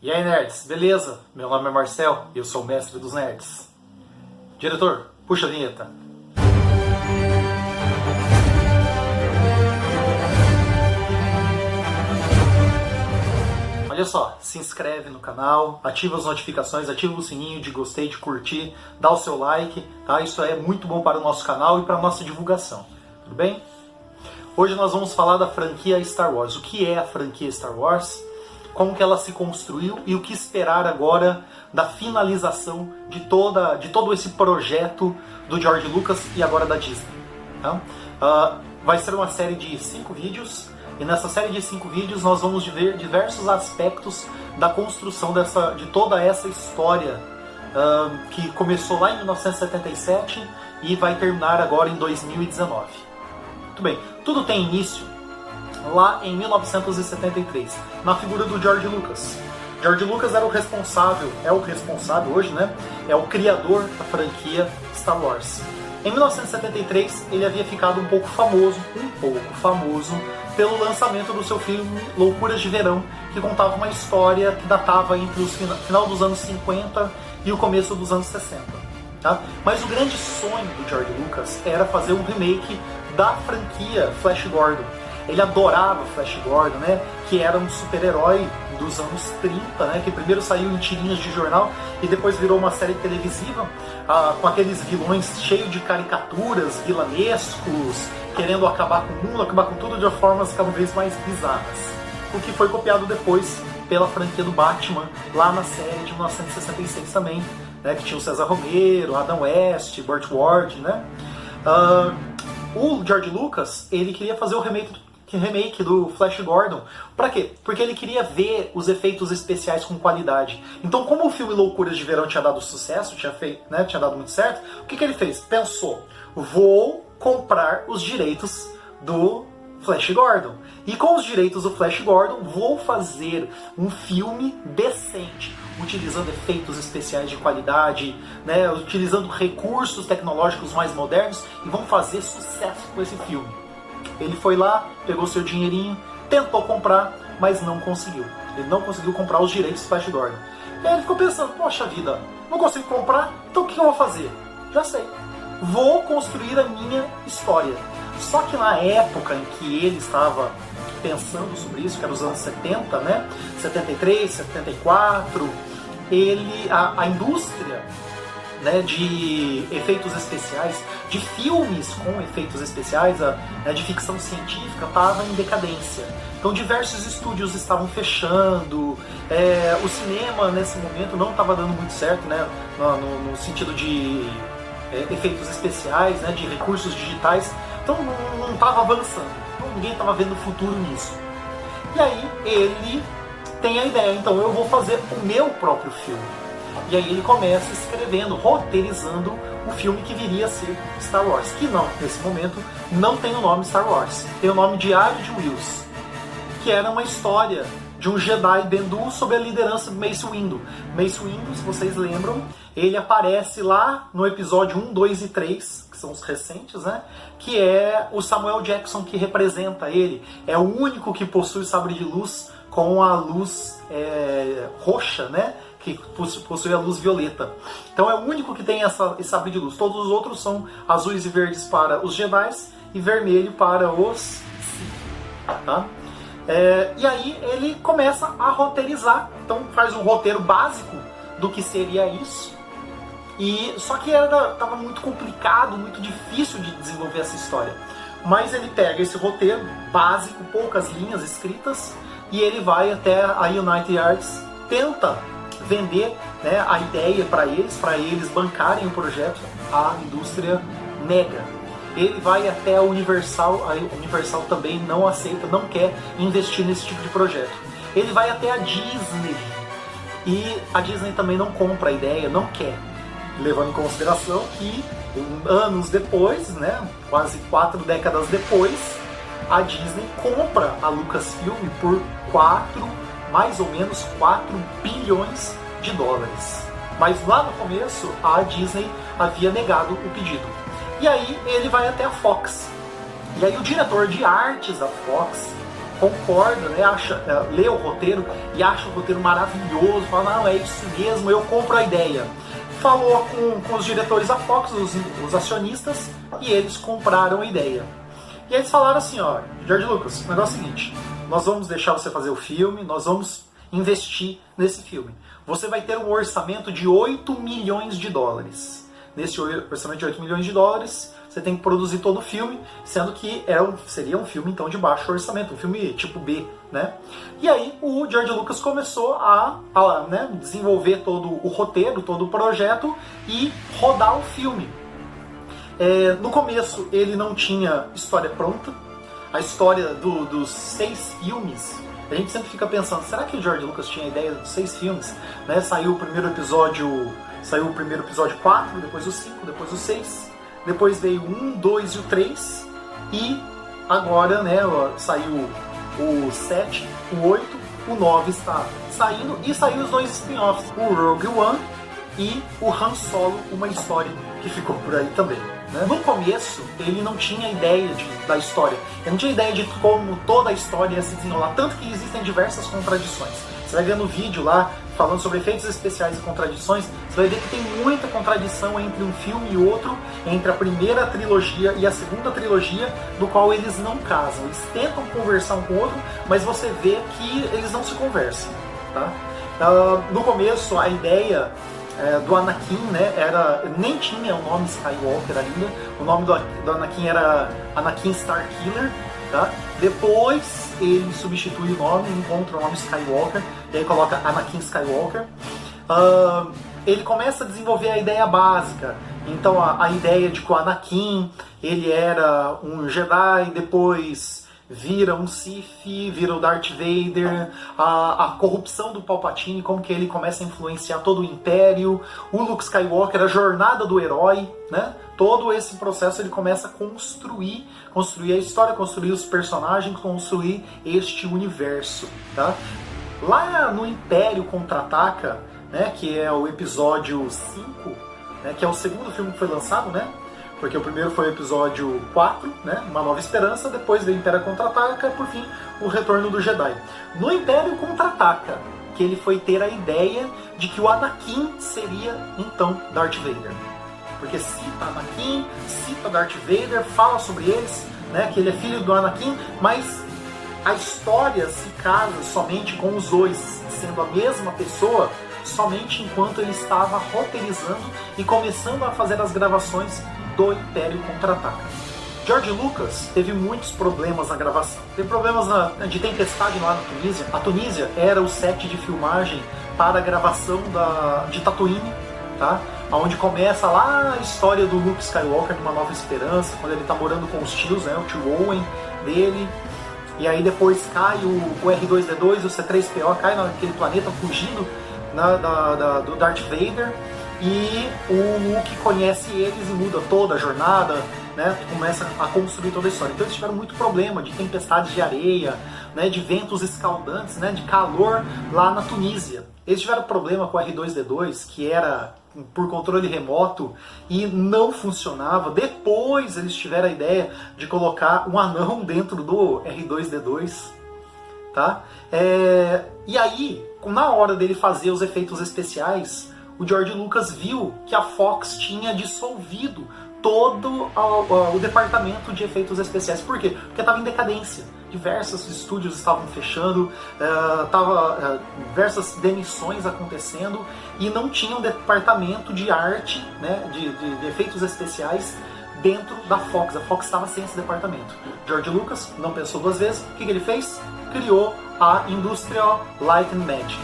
E aí, nerds, beleza? Meu nome é Marcel e eu sou o mestre dos nerds. Diretor, puxa a vinheta. Olha só, se inscreve no canal, ativa as notificações, ativa o sininho de gostei, de curtir, dá o seu like, tá? Isso é muito bom para o nosso canal e para a nossa divulgação, tudo bem? Hoje nós vamos falar da franquia Star Wars. O que é a franquia Star Wars? Como que ela se construiu e o que esperar agora da finalização de todo esse projeto do George Lucas e agora da Disney. Tá? Vai ser uma série de 5 vídeos e nessa série de 5 vídeos nós vamos ver diversos aspectos da construção de toda essa história que começou lá em 1977 e vai terminar agora em 2019. Muito bem, tudo tem início lá em 1973, na figura do George Lucas. George Lucas era o responsável hoje, né? É o criador da franquia Star Wars. Em 1973, ele havia ficado um pouco famoso pelo lançamento do seu filme Loucuras de Verão, que contava uma história que datava entre o final dos anos 50 e o começo dos anos 60. Tá? Mas o grande sonho do George Lucas era fazer um remake da franquia Flash Gordon. Ele adorava Flash Gordon, né? Que era um super-herói dos anos 30, né? Que primeiro saiu em tirinhas de jornal e depois virou uma série televisiva com aqueles vilões cheios de caricaturas, vilanescos, querendo acabar com o mundo, acabar com tudo de formas cada vez mais bizarras. O que foi copiado depois pela franquia do Batman, lá na série de 1966 também, né? Que tinha o César Romero, Adam West, Burt Ward, né? O George Lucas, ele queria fazer o remake do Flash Gordon. Pra quê? Porque ele queria ver os efeitos especiais com qualidade. Então, como o filme Loucuras de Verão tinha dado sucesso, tinha dado muito certo, o que ele fez? Pensou, vou comprar os direitos do Flash Gordon. E com os direitos do Flash Gordon, vou fazer um filme decente, utilizando efeitos especiais de qualidade, né, utilizando recursos tecnológicos mais modernos, e vão fazer sucesso com esse filme. Ele foi lá, pegou seu dinheirinho, tentou comprar, mas não conseguiu. Ele não conseguiu comprar os direitos do Flash Gordon. E aí ele ficou pensando, poxa vida, não consigo comprar, então o que eu vou fazer? Já sei, vou construir a minha história. Só que na época em que ele estava pensando sobre isso, que era os anos 70, né? 73, 74, a indústria, né, de efeitos especiais, de filmes com efeitos especiais, de ficção científica, estava em decadência. Então diversos estúdios estavam fechando, o cinema nesse momento não estava dando muito certo, né, no sentido de efeitos especiais, né, de recursos digitais, então não estava avançando, então ninguém estava vendo futuro nisso. E aí ele tem a ideia, então eu vou fazer o meu próprio filme. E aí ele começa escrevendo, roteirizando o filme que viria a ser Star Wars, que não, nesse momento, não tem o nome Star Wars, tem o nome Diário de Whills, que era uma história de um Jedi Bendu sob a liderança do Mace Windu. Mace Windu, se vocês lembram, ele aparece lá no episódio 1, 2 e 3, que são os recentes, né? Que é o Samuel Jackson que representa ele, é o único que possui o sabre de luz com a luz roxa, né? Que possui a luz violeta. Então é o único que tem esse sabre de luz. Todos os outros são azuis e verdes para os Jedi e vermelho para os Sith. Tá? E aí ele começa a roteirizar. Então faz um roteiro básico do que seria isso. Só que estava muito complicado, muito difícil de desenvolver essa história. Mas ele pega esse roteiro básico, poucas linhas escritas, e ele vai até a United Arts, tenta vender, né, a ideia para eles bancarem o projeto. A indústria nega. Ele vai até a Universal também não aceita, não quer investir nesse tipo de projeto. Ele vai até a Disney e a Disney também não compra a ideia, não quer. Levando em consideração que anos depois, né, quase 4 décadas depois, a Disney compra a Lucasfilm por mais ou menos 4 bilhões de dólares. Mas lá no começo, a Disney havia negado o pedido. E aí ele vai até a Fox. E aí o diretor de artes da Fox concorda, né, lê o roteiro e acha o roteiro maravilhoso, fala, não, é isso mesmo, eu compro a ideia. Falou com os diretores da Fox, os acionistas, e eles compraram a ideia. E aí eles falaram assim, ó, George Lucas, o negócio é o seguinte, nós vamos deixar você fazer o filme, nós vamos investir nesse filme. Você vai ter um orçamento de 8 milhões de dólares. Nesse orçamento de 8 milhões de dólares, você tem que produzir todo o filme, sendo que seria um filme então de baixo orçamento, um filme tipo B, né? E aí o George Lucas começou a né, desenvolver todo o roteiro, todo o projeto e rodar o filme. No começo ele não tinha história pronta, a história dos 6 filmes, a gente sempre fica pensando, será que o George Lucas tinha a ideia dos 6 filmes? Né? Saiu o primeiro episódio 4, depois o 5, depois o 6, depois veio o 1, 2 e o 3, e agora, né, saiu o 7, o 8, o 9 está saindo, e saiu os 2 spin-offs, o Rogue One e o Han Solo, uma história que ficou por aí também. Né? No começo, ele não tinha ideia da história, ele não tinha ideia de como toda a história ia se desenrolar, tanto que existem diversas contradições. Você vai ver no vídeo lá, falando sobre efeitos especiais e contradições, você vai ver que tem muita contradição entre um filme e outro, entre a primeira trilogia e a segunda trilogia, do qual eles não casam. Eles tentam conversar um com o outro, mas você vê que eles não se conversam. Tá? No começo, a ideia do Anakin, né, nem tinha o nome Skywalker ainda, o nome do Anakin era Anakin Starkiller, tá? Depois ele substitui o nome, encontra o nome Skywalker, e aí coloca Anakin Skywalker. Ele começa a desenvolver a ideia básica, então a ideia de que o Anakin ele era um Jedi, depois vira um Sith, vira o Darth Vader, a corrupção do Palpatine, como que ele começa a influenciar todo o Império, o Luke Skywalker, a jornada do herói, né? Todo esse processo ele começa a construir a história, construir os personagens, construir este universo, tá? Lá no Império Contra-Ataca, né, que é o episódio 5, né, que é o segundo filme que foi lançado, né? Porque o primeiro foi o episódio 4, né? Uma Nova Esperança, depois veio o Império Contra-Ataca, por fim, o Retorno do Jedi. No Império Contra-Ataca, que ele foi ter a ideia de que o Anakin seria, então, Darth Vader. Porque cita Anakin, cita Darth Vader, fala sobre eles, né? Que ele é filho do Anakin, mas a história se casa somente com os dois, sendo a mesma pessoa, somente enquanto ele estava roteirizando e começando a fazer as gravações do Império Contra-Ataca. George Lucas teve muitos problemas na gravação. Teve problemas de tempestade lá na Tunísia. A Tunísia era o set de filmagem para a gravação de Tatooine, tá? Onde começa lá a história do Luke Skywalker numa Nova Esperança, quando ele está morando com os tios, né? O tio Owen dele. E aí depois cai o R2-D2 e o C-3PO, cai naquele planeta fugindo do Darth Vader. E o Luke conhece eles e muda toda a jornada, né? Começa a construir toda a história. Então eles tiveram muito problema de tempestades de areia, né? De ventos escaldantes, né? De calor lá na Tunísia. Eles tiveram problema com o R2-D2, que era por controle remoto e não funcionava. Depois eles tiveram a ideia de colocar um anão dentro do R2-D2, tá? E aí, na hora dele fazer os efeitos especiais, o George Lucas viu que a Fox tinha dissolvido todo o departamento de efeitos especiais. Por quê? Porque estava em decadência. Diversos estúdios estavam fechando, diversas demissões acontecendo e não tinha um departamento de arte, né, de efeitos especiais dentro da Fox. A Fox estava sem esse departamento. George Lucas não pensou duas vezes. O que ele fez? Criou a Industrial Light and Magic,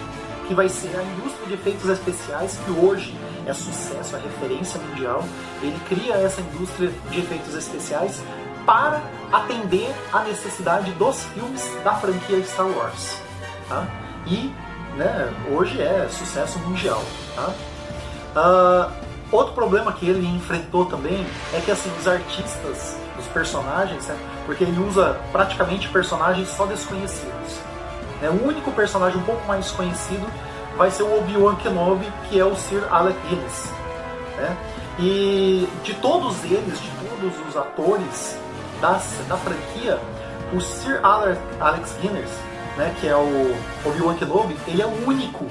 que vai ser a indústria de efeitos especiais que hoje é sucesso, é referência mundial. Ele cria essa indústria de efeitos especiais para atender a necessidade dos filmes da franquia Star Wars. Tá? E, né, hoje é sucesso mundial. Tá? Outro problema que ele enfrentou também é que assim, os artistas, os personagens, né, porque ele usa praticamente personagens só desconhecidos. O único personagem um pouco mais conhecido vai ser o Obi-Wan Kenobi, que é o Sir Alec Guinness. Né? E de todos eles, de todos os atores da franquia, o Sir Alex Guinness, né, que é o Obi-Wan Kenobi, ele é o único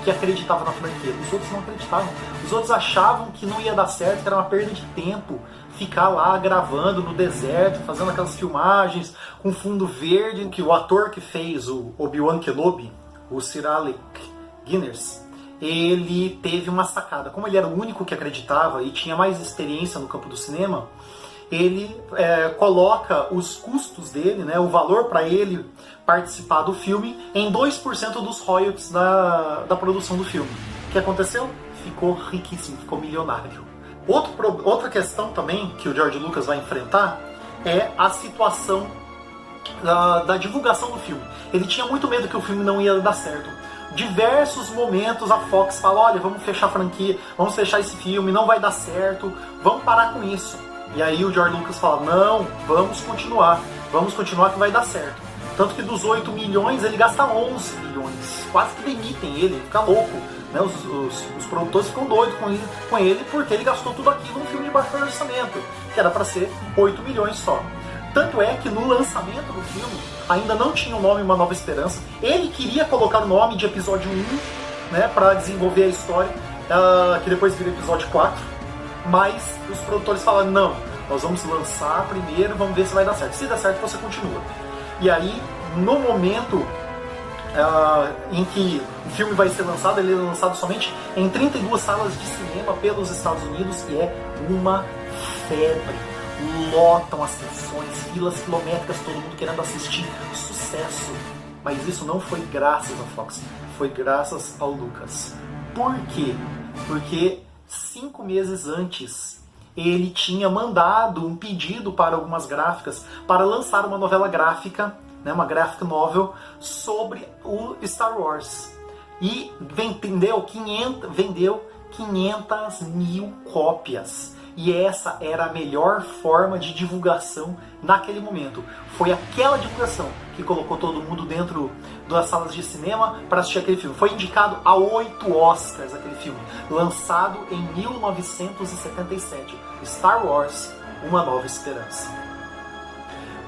que acreditava na franquia. Os outros não acreditavam. Os outros achavam que não ia dar certo, que era uma perda de tempo ficar lá gravando no deserto, fazendo aquelas filmagens com fundo verde, que o ator que fez o Obi-Wan Kenobi, o Sir Alec Guinness, ele teve uma sacada. Como ele era o único que acreditava e tinha mais experiência no campo do cinema, ele coloca os custos dele, né, o valor para ele participar do filme, em 2% dos royalties da produção do filme. O que aconteceu? Ficou riquíssimo, ficou milionário. Outra questão também que o George Lucas vai enfrentar é a situação da divulgação do filme. Ele tinha muito medo que o filme não ia dar certo. Diversos momentos a Fox fala, olha, vamos fechar a franquia, vamos fechar esse filme, não vai dar certo, vamos parar com isso. E aí o George Lucas fala, não, vamos continuar que vai dar certo. Tanto que dos 8 milhões ele gasta 11 milhões, quase que demitem ele, fica louco. Né? Os produtores ficam doidos com ele porque ele gastou tudo aquilo num filme de baixo orçamento, que era para ser 8 milhões só. Tanto é que no lançamento do filme ainda não tinha o nome Uma Nova Esperança. Ele queria colocar o nome de episódio 1, né, para desenvolver a história, que depois vira episódio 4. Mas os produtores falaram, não, nós vamos lançar primeiro, vamos ver se vai dar certo. Se der certo, você continua. E aí, no momento em que o filme vai ser lançado, ele é lançado somente em 32 salas de cinema pelos Estados Unidos, e é uma febre. Lotam as sessões, filas quilométricas, todo mundo querendo assistir, sucesso. Mas isso não foi graças à Fox, foi graças ao Lucas. Por quê? Porque 5 meses antes ele tinha mandado um pedido para algumas gráficas para lançar uma novela gráfica, né, uma graphic novel sobre o Star Wars. E vendeu 500 mil cópias. E essa era a melhor forma de divulgação naquele momento. Foi aquela divulgação que colocou todo mundo dentro das salas de cinema para assistir aquele filme. Foi indicado a 8 Oscars aquele filme, lançado em 1977. Star Wars, Uma Nova Esperança.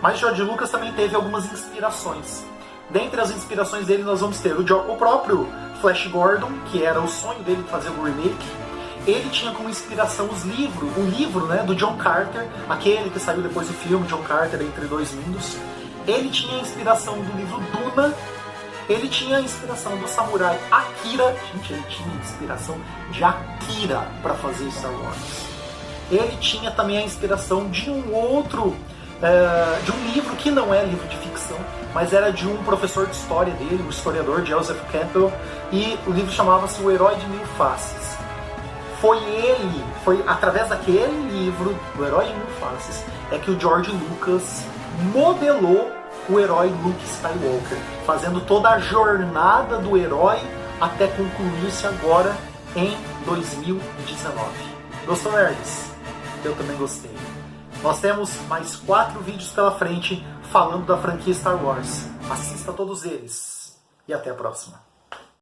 Mas George Lucas também teve algumas inspirações. Dentre as inspirações dele nós vamos ter o próprio Flash Gordon, que era o sonho dele de fazer o remake. Ele tinha como inspiração o livro, né, do John Carter, aquele que saiu depois do filme, John Carter, Entre Dois Mundos. Ele tinha a inspiração do livro Duna. Ele tinha a inspiração do samurai Akira. Gente, ele tinha a inspiração de Akira para fazer Star Wars. Ele tinha também a inspiração de um outro, de um livro que não é livro de ficção, mas era de um professor de história dele, o historiador Joseph Campbell, e o livro chamava-se O Herói de Mil Faces. Foi através daquele livro, O Herói de Mil Faces, é que o George Lucas modelou o herói Luke Skywalker, fazendo toda a jornada do herói até concluir-se agora em 2019. Gostou, nerds? Eu também gostei. Nós temos mais 4 vídeos pela frente falando da franquia Star Wars. Assista todos eles e até a próxima.